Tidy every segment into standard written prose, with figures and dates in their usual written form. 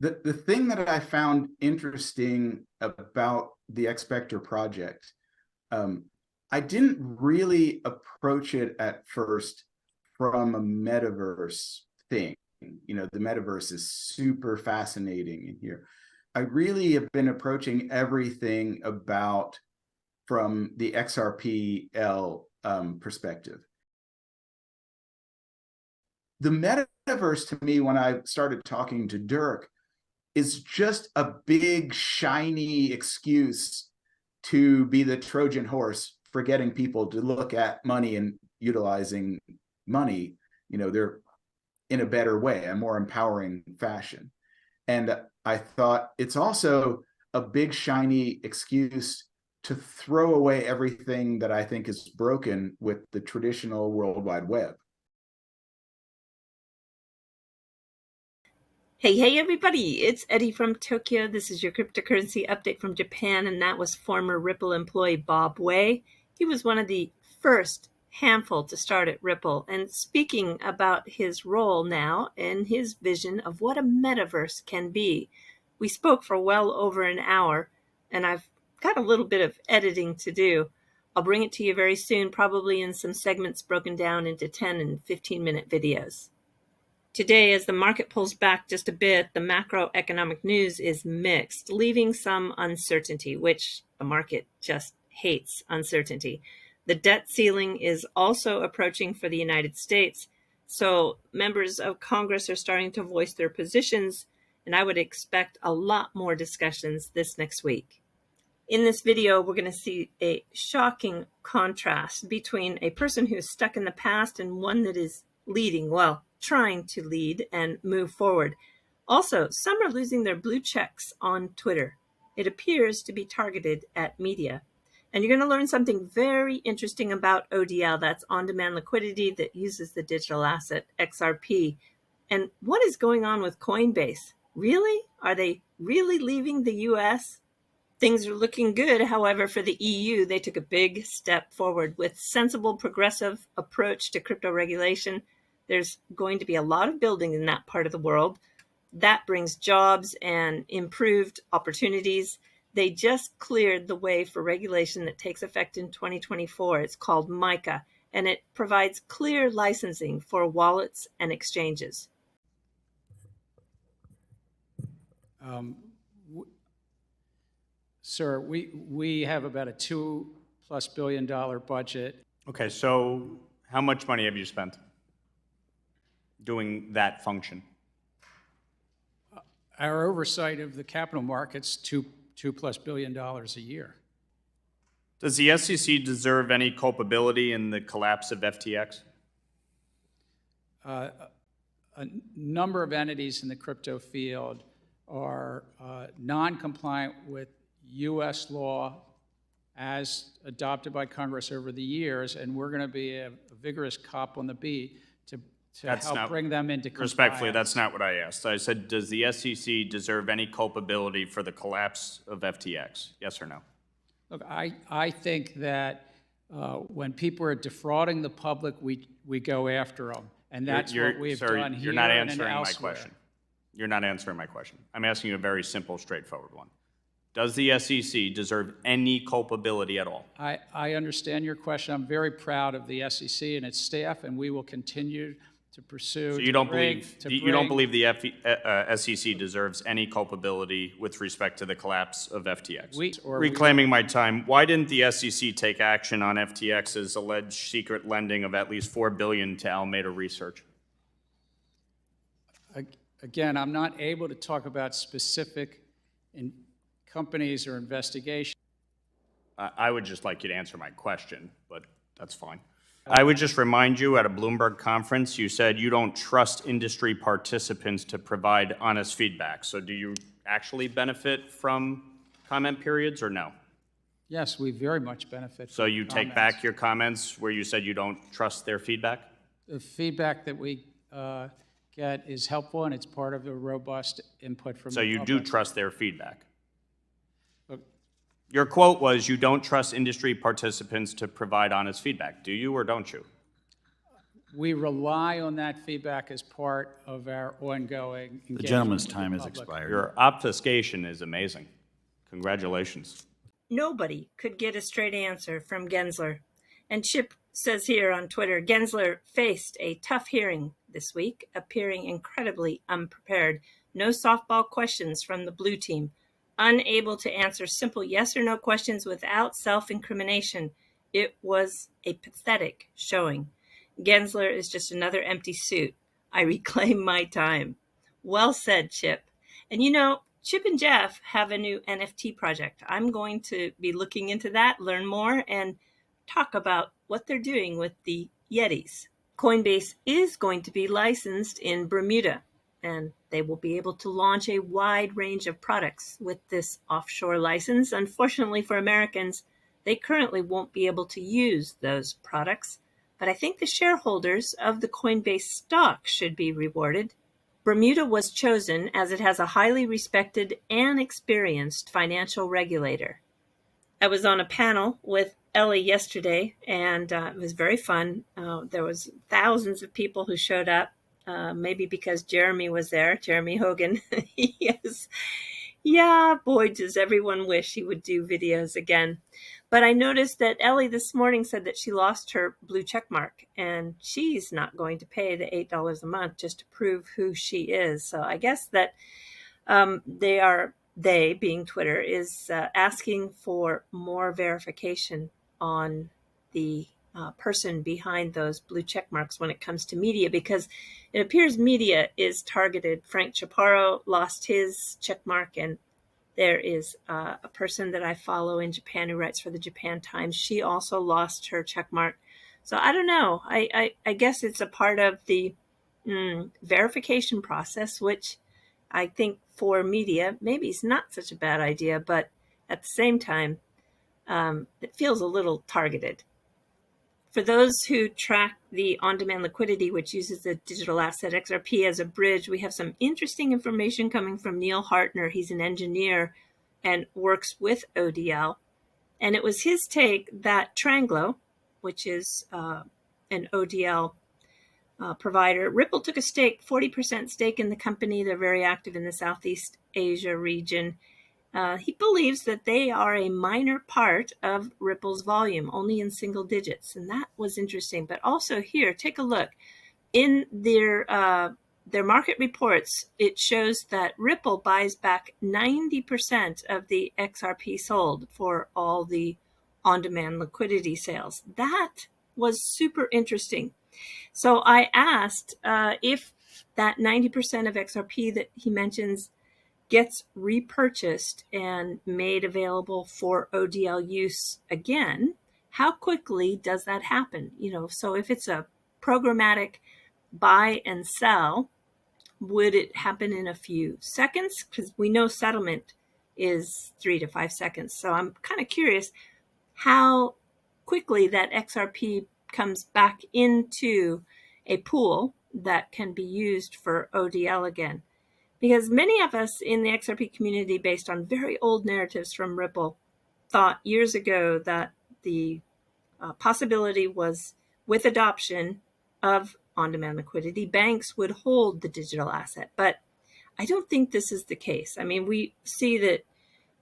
The thing that I found interesting about the Xpector project, I didn't really approach it at first from a metaverse thing. The metaverse is super fascinating in here. I really have been approaching everything about from the XRPL perspective. The metaverse to me, when I started talking to Dirk, is just a big, shiny excuse to be the Trojan horse for getting people to look at money and utilizing money. They're in a better way, a more empowering fashion. And I thought it's also a big, shiny excuse to throw away everything that I think is broken with the traditional World Wide Web. Hey everybody, it's Eddie from Tokyo. This is your cryptocurrency update from Japan, and that was former Ripple employee Bob Wei. He was one of the first handful to start at Ripple, and speaking about his role now and his vision of what a metaverse can be. We spoke for well over an hour, and I've got a little bit of editing to do. I'll bring it to you very soon, probably in some segments broken down into 10 and 15-minute videos. Today, as the market pulls back just a bit, the macroeconomic news is mixed, leaving some uncertainty, which the market just hates uncertainty. The debt ceiling is also approaching for the United States, so members of Congress are starting to voice their positions, and I would expect a lot more discussions this next week. In this video, we're going to see a shocking contrast between a person who is stuck in the past and one that is leading, well, trying to lead and move forward. Also, some are losing their blue checks on Twitter. It appears to be targeted at media. And you're going to learn something very interesting about ODL, that's on-demand liquidity that uses the digital asset XRP. And what is going on with Coinbase? Really? Are they really leaving the US? Things are looking good, however, for the EU. They took a big step forward with sensible, progressive approach to crypto regulation. There's going to be a lot of building in that part of the world. That brings jobs and improved opportunities. They just cleared the way for regulation that takes effect in 2024. It's called MiCA, and it provides clear licensing for wallets and exchanges. Sir, we have about a $2+ billion budget. Okay, so how much money have you spent doing that function? Our oversight of the capital markets, $2+ billion a year. Does the SEC deserve any culpability in the collapse of FTX? A number of entities in the crypto field are non-compliant with U.S. law as adopted by Congress over the years, and we're going to be a vigorous cop on the beat to help bring them into compliance. Respectfully, that's not what I asked. I said, does the SEC deserve any culpability for the collapse of FTX? Yes or no? Look, I think that when people are defrauding the public, we go after them, and that's what we've done here You're not and answering my elsewhere. question. You're not answering my question. I'm asking you a very simple, straightforward one. Does the SEC deserve any culpability at all? I understand your question. I'm very proud of the SEC and its staff, and we will continue to pursue. So you don't believe the SEC deserves any culpability with respect to the collapse of FTX? Reclaiming my time, why didn't the SEC take action on FTX's alleged secret lending of at least $4 billion to Alameda Research? Again, I'm not able to talk about specific companies or investigations. I would just like you to answer my question, but that's fine. I would just remind you, at a Bloomberg conference, you said you don't trust industry participants to provide honest feedback. So do you actually benefit from comment periods or no? Yes, we very much benefit. So you take back your comments where you said you don't trust their feedback? The feedback that we get is helpful, and it's part of a robust input from the public. So you do trust their feedback? Your quote was, you don't trust industry participants to provide honest feedback. Do you or don't you? We rely on that feedback as part of our ongoing engagement. The gentleman's with the time has public. expired. Your obfuscation is amazing. Congratulations. Nobody could get a straight answer from Gensler. And Chip says here on Twitter, Gensler faced a tough hearing this week, appearing incredibly unprepared. No softball questions from the blue team. Unable to answer simple yes or no questions without self-incrimination. It was a pathetic showing. Gensler is just another empty suit. I reclaim my time. Well said, Chip. And you know, Chip and Jeff have a new NFT project. I'm going to be looking into that, learn more, and talk about what they're doing with the Yetis. Coinbase is going to be licensed in Bermuda, and they will be able to launch a wide range of products with this offshore license. Unfortunately for Americans, they currently won't be able to use those products, but I think the shareholders of the Coinbase stock should be rewarded. Bermuda was chosen as it has a highly respected and experienced financial regulator. I was on a panel with Ellie yesterday, and it was very fun. There was thousands of people who showed up, maybe because Jeremy was there, Jeremy Hogan. Yes. Yeah, boy, does everyone wish he would do videos again. But I noticed that Ellie this morning said that she lost her blue check mark, and she's not going to pay the $8 a month just to prove who she is. So I guess that they, being Twitter, is asking for more verification on the person behind those blue check marks when it comes to media, because it appears media is targeted. Frank Chaparro lost his check mark, and there is a person that I follow in Japan who writes for the Japan Times. She also lost her check mark. So I don't know. I guess it's a part of the verification process, which I think for media maybe is not such a bad idea, but at the same time, it feels a little targeted. For those who track the on-demand liquidity, which uses the digital asset XRP as a bridge, we have some interesting information coming from Neil Hartner. He's an engineer and works with ODL. And it was his take that Tranglo, which is an ODL provider, Ripple took a 40% stake in the company. They're very active in the Southeast Asia region. He believes that they are a minor part of Ripple's volume, only in single digits. And that was interesting. But also here, take a look. In their market reports, it shows that Ripple buys back 90% of the XRP sold for all the on-demand liquidity sales. That was super interesting. So I asked if that 90% of XRP that he mentions gets repurchased and made available for ODL use again, how quickly does that happen? You know, so if it's a programmatic buy and sell, would it happen in a few seconds? Because we know settlement is 3 to 5 seconds. So I'm kind of curious how quickly that XRP comes back into a pool that can be used for ODL again. Because many of us in the XRP community, based on very old narratives from Ripple, thought years ago that the possibility was, with adoption of on-demand liquidity, banks would hold the digital asset. But I don't think this is the case. I mean, we see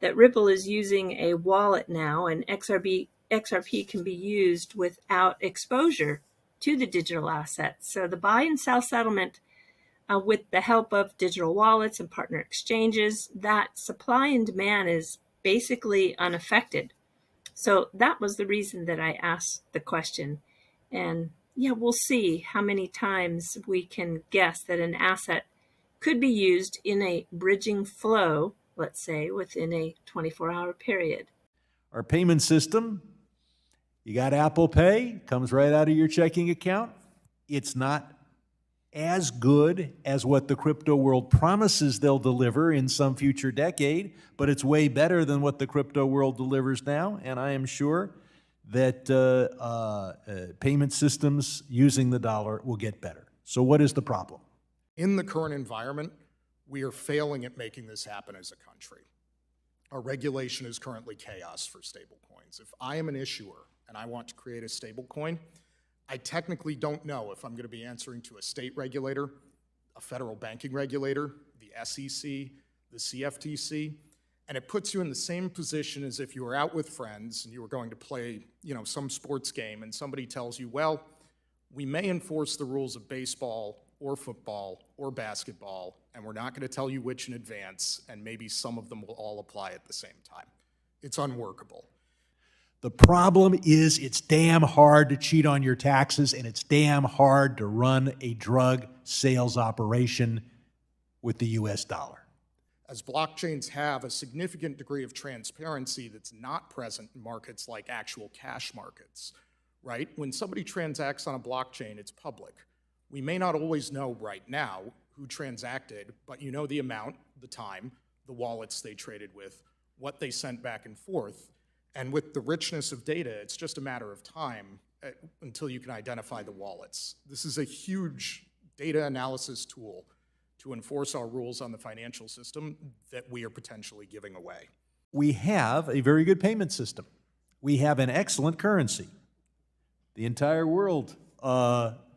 that Ripple is using a wallet now, and XRP can be used without exposure to the digital asset. So the buy and sell settlement with the help of digital wallets and partner exchanges, that supply and demand is basically unaffected. So that was the reason that I asked the question. And yeah, we'll see how many times we can guess that an asset could be used in a bridging flow, let's say, within a 24-hour period. Our payment system, you got Apple Pay, comes right out of your checking account. It's not as good as what the crypto world promises they'll deliver in some future decade, but it's way better than what the crypto world delivers now, and I am sure that payment systems using the dollar will get better. So what is the problem? In the current environment, we are failing at making this happen as a country. Our regulation is currently chaos for stablecoins. If I am an issuer and I want to create a stablecoin, I technically don't know if I'm going to be answering to a state regulator, a federal banking regulator, the SEC, the CFTC, and it puts you in the same position as if you were out with friends and you were going to play, some sports game, and somebody tells you, well, we may enforce the rules of baseball or football or basketball, and we're not going to tell you which in advance, and maybe some of them will all apply at the same time. It's unworkable. The problem is it's damn hard to cheat on your taxes, and it's damn hard to run a drug sales operation with the US dollar. As blockchains have a significant degree of transparency that's not present in markets like actual cash markets, right? When somebody transacts on a blockchain, it's public. We may not always know right now who transacted, but you know the amount, the time, the wallets they traded with, what they sent back and forth. And with the richness of data, it's just a matter of time until you can identify the wallets. This is a huge data analysis tool to enforce our rules on the financial system that we are potentially giving away. We have a very good payment system. We have an excellent currency. The entire world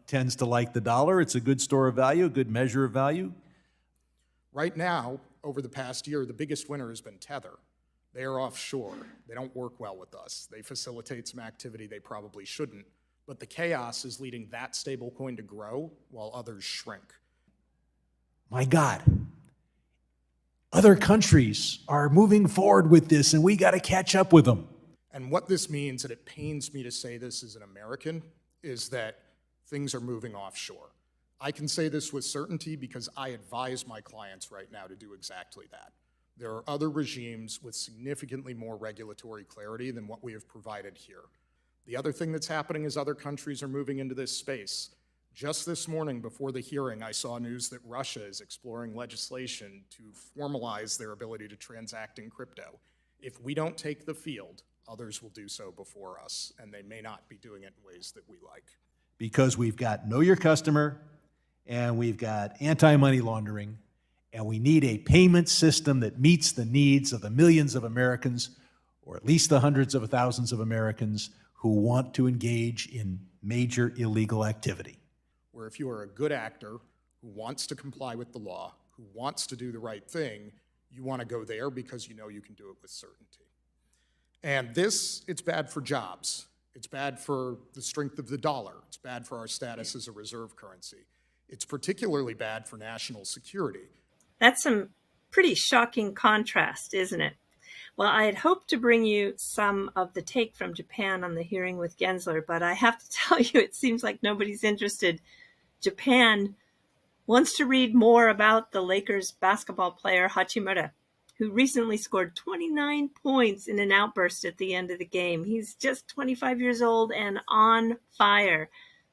tends to like the dollar. It's a good store of value, a good measure of value. Right now, over the past year, the biggest winner has been Tether. They are offshore. They don't work well with us. They facilitate some activity they probably shouldn't. But the chaos is leading that stablecoin to grow while others shrink. My God, other countries are moving forward with this, and we got to catch up with them. And what this means, and it pains me to say this as an American, is that things are moving offshore. I can say this with certainty because I advise my clients right now to do exactly that. There are other regimes with significantly more regulatory clarity than what we have provided here. The other thing that's happening is other countries are moving into this space. Just this morning before the hearing, I saw news that Russia is exploring legislation to formalize their ability to transact in crypto. If we don't take the field, others will do so before us, and they may not be doing it in ways that we like. Because we've got Know Your Customer, and we've got anti-money laundering, and we need a payment system that meets the needs of the millions of Americans, or at least the hundreds of thousands of Americans who want to engage in major illegal activity. Where if you are a good actor who wants to comply with the law, who wants to do the right thing, you want to go there because you know you can do it with certainty. And this, it's bad for jobs. It's bad for the strength of the dollar. It's bad for our status as a reserve currency. It's particularly bad for national security. That's some pretty shocking contrast, isn't it? Well, I had hoped to bring you some of the take from Japan on the hearing with Gensler, but I have to tell you, it seems like nobody's interested. Japan wants to read more about the Lakers basketball player Hachimura, who recently scored 29 points in an outburst at the end of the game. He's just 25 years old and on fire.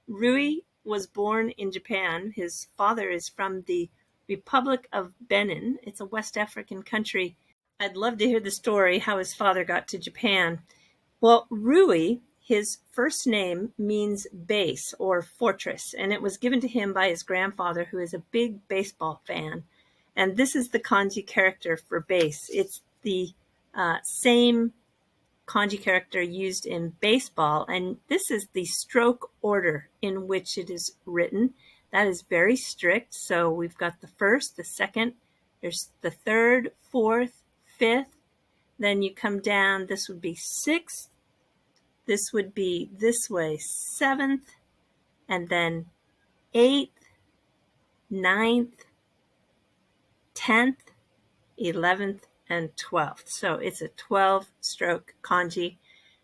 Rui was born in Japan. His father is from the Republic of Benin. It's a West African country. I'd love to hear the story, how his father got to Japan. Well, Rui, his first name means base or fortress, and it was given to him by his grandfather, who is a big baseball fan. And this is the kanji character for base. It's the same kanji character used in baseball, and this is the stroke order in which it is written. That is very strict. So we've got the first, the second, there's the third, fourth, fifth, then you come down, this would be sixth, this would be this way, seventh, and then eighth, ninth, 10th, 11th, and 12th. So it's a 12-stroke kanji,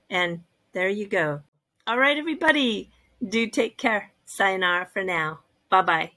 and there you go. All right, everybody, do take care. Sayonara for now. Bye-bye.